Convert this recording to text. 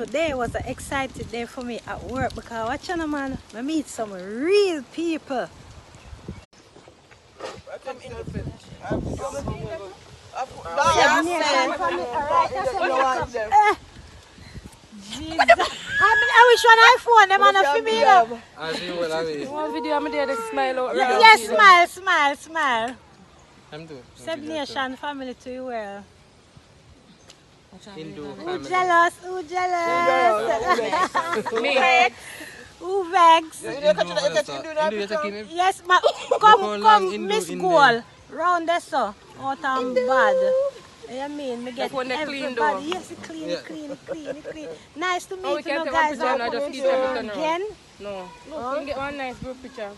today was an exciting day for me at work because watch on, man, I meet some real people. I wish one iPhone, them on a female. One video I'm there, they smile out. Yes, smile. Send Nation family to you well. Who jealous? Me. Who vex? Yes, come, Miss Goal. Round there, so. Out and bad. I mean, me get everybody. Yes, clean. Nice to meet you guys. Again? No. Look, you can get one nice group picture.